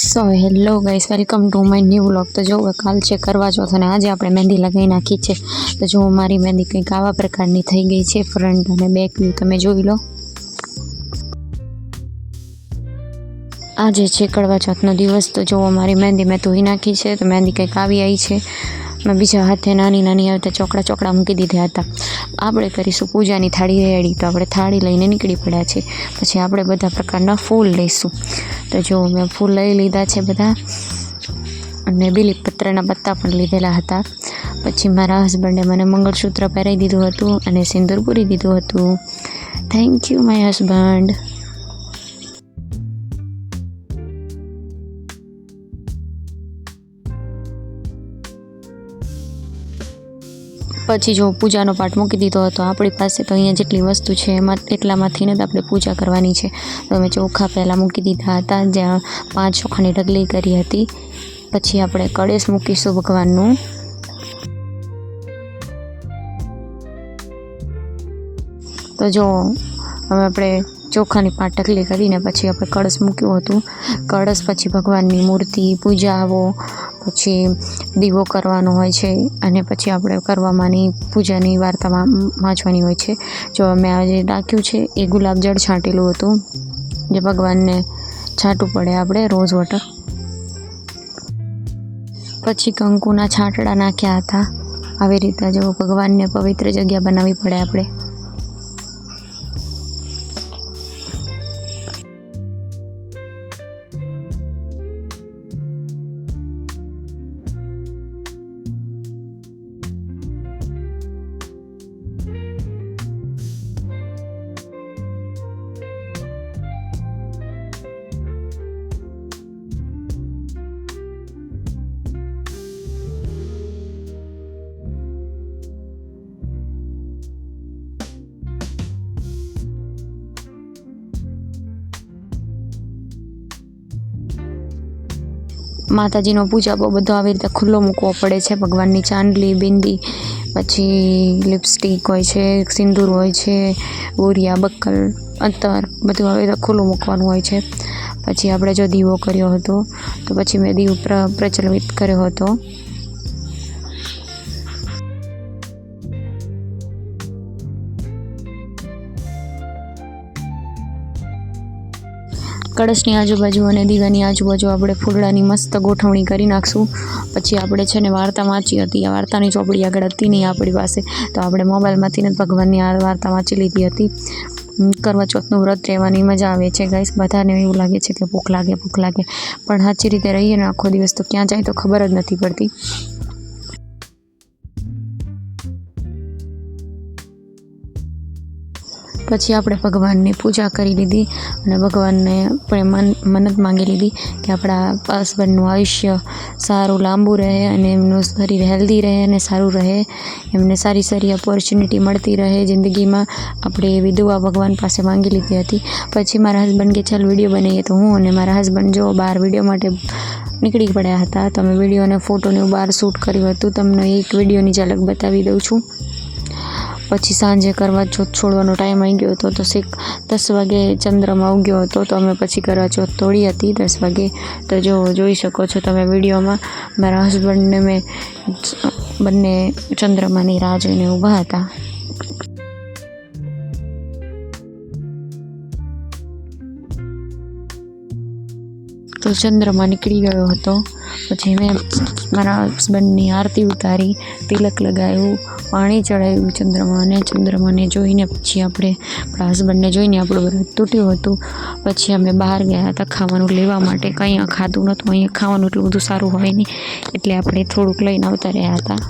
So hello guys, welcome to my new vlog. તો જો કાલ છે કરવા ચોથ અને આજે આપણે મહેંદી લગાવી નાખી છે। તો જો મારી મહેંદી કંઈક આવા પ્રકારની થઈ ગઈ છે। ફ્રન્ટ અને બેક વ્યૂ તમે જોઈ લો। આજે છે કડવા ચોથનો દિવસ। તો જો મારી મહેંદી મેં ધોઈ નાખી છે। તો મહેંદી કંઈક આવી છે। મેં બીજા હાથે નાની નાની આવતા ચોકડા મૂકી દીધા હતા। આપણે કરીશું પૂજાની થાળી રેડી। તો આપણે થાળી લઈને નીકળી પડ્યા છે। પછી આપણે બધા પ્રકારના ફૂલ લઈશું। તો જો મેં ફૂલ લઈ લીધા છે બધા, અને બીલીપત્રના પત્તા પણ લીધેલા હતા। પછી મારા હસબન્ડે મને મંગળસૂત્ર પહેરાવી દીધું હતું અને સિંદૂર પૂરી દીધું હતું। Thank you my husband. પછી જો પૂજાનો પાઠ મૂકી દીધો હતો। આપણી પાસે તો અહીંયા જેટલી વસ્તુ છે એમાં એટલામાંથી જ આપણે પૂજા કરવાની છે। તો અમે ચોખા પહેલાં મૂકી દીધા હતા, જ્યાં 5 ચોખાની ઢગલી કરી હતી। પછી આપણે કળશ મૂકીશું ભગવાનનું। તો જો હવે આપણે ચોખાની 5 ઢગલી કરીને પછી આપણે કળશ મૂક્યું હતું। કળશ પછી ભગવાનની મૂર્તિ પૂજાવો, પછી દીવો કરવાનો હોય છે, અને પછી આપણે કરવામાંની પૂજાની વાર્તામાં વાંચવાની હોય છે। જો મેં આજે રાખ્યું છે એ ગુલાબ જળ છાંટેલું હતું, જે ભગવાનને છાંટવું પડે આપણે રોઝ વોટર। પછી કંકુના છાંટડા નાખ્યા હતા। આવી રીતે જો ભગવાનને પવિત્ર જગ્યા બનાવવી પડે આપણે। માતાજીનો પૂજાપો બધો આવી રીતે ખુલ્લો મૂકવો પડે છે। ભગવાનની ચાંદલી, બિંદી, પછી લિપસ્ટિક હોય છે, સિંદૂર હોય છે, બોરિયા, બક્કલ, અત્તર બધું આવી રીતે ખુલ્લું મૂકવાનું હોય છે। પછી આપણે જો દીવો કર્યો હતો, તો પછી મેં દીવો પ્રજ્વલિત કર્યો હતો। કળશની આજુબાજુ અને દીવાની આજુબાજુ આપણે ફૂલડાની મસ્ત ગોઠવણી કરી નાખશું। પછી આપણે છે ને વાર્તા વાંચી હતી, આ વાર્તાની ચોપડી આગળ હતી નહીં આપણી પાસે, તો આપણે મોબાઈલમાંથી જ ભગવાનની આ વાર્તા વાંચી લીધી હતી। કરવા ચોથનું વ્રત રહેવાની મજા આવે છે ગાઈસ। બધાને એવું લાગે છે કે ભૂખ લાગે, પણ સાચી રીતે રહીએ ને આખો દિવસ તો ક્યાં જાય તો ખબર જ નથી પડતી। પછી આપણે ભગવાનની પૂજા કરી લીધી અને ભગવાનને આપણે મન્નત માંગી લીધી કે આપણા હસબન્ડનું આયુષ્ય સારું લાંબુ રહે, અને એમનું શરીર હેલ્ધી રહે અને સારું રહે, એમને સારી ઓપોર્ચ્યુનિટી મળતી રહે જિંદગીમાં। આપણે એવી દુઆ ભગવાન પાસે માંગી લીધી હતી। પછી મારા હસબન્ડ કે ચાલ વિડીયો બનાવીએ, તો હું અને મારા હસબન્ડ જો બહાર વિડીયો માટે નીકળી પડ્યા હતા। તો અમે વિડીયો અને ફોટોને બહાર શૂટ કર્યું હતું, તમને એક વિડીયોની ઝલક બતાવી દઉં છું। પછી સાંજે કરવા ચોથ છોડવાનો ટાઈમ આવી ગયો હતો, તો 10 વાગે ચંદ્રમાં ઉગ્યો હતો, તો અમે પછી કરવા ચોથ તોડી હતી 10 વાગે। તો જો જોઈ શકો છો તમે વિડીયોમાં, મારા હસબન્ડને મેં બંને ચંદ્રમાની રાહ જોઈને ઊભા હતા। તો ચંદ્રમાં નીકળી ગયો હતો। પછી મેં મારા હસબન્ડની આરતી ઉતારી, તિલક લગાવ્યું, પાણી ચડાવ્યું ચંદ્રમાને જોઈને પછી આપણા હસબન્ડને જોઈને આપણું વ્રત તૂટ્યું હતું। પછી અમે બહાર ગયા હતા ખાવાનું લેવા માટે, કંઈ ખાધું નહોતું, અહીંયા ખાવાનું એટલું બધું સારું હોય નહીં, એટલે આપણે થોડુંક લઈને આવતા રહ્યા હતા।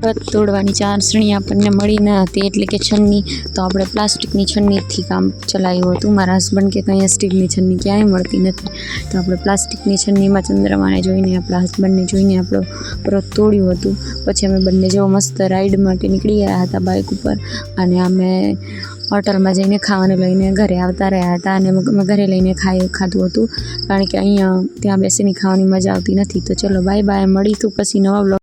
વ્રત તોડવાની ચાસણી આપણને મળી ન હતી, એટલે કે છન્ની. તો આપણે પ્લાસ્ટિકની છન્નીથી કામ ચલાવ્યું હતું. મારા હસબન્ડ કે અહીંયા સ્ટીલની છન્ની ક્યાંય મળતી નથી, તો આપણે પ્લાસ્ટિકની છન્નીમાં ચંદ્રમાને જોઈને, આપણા હસબન્ડને જોઈને આપણો વ્રત તોડ્યું હતું. પછી અમે બંને જેવો મસ્ત રાઈડ માટે નીકળી ગયા હતા બાઇક ઉપર, અને અમે હોટલમાં જઈને ખાવાનું લઈને ઘરે આવતા રહ્યા હતા. અને અમે ઘરે લઈને ખાધું હતું, કારણ કે અહીંયા ત્યાં બેસીને ખાવાની મજા આવતી નથી. તો ચલો બાય બાય, મળીશું પછી નવા બ્લોગ.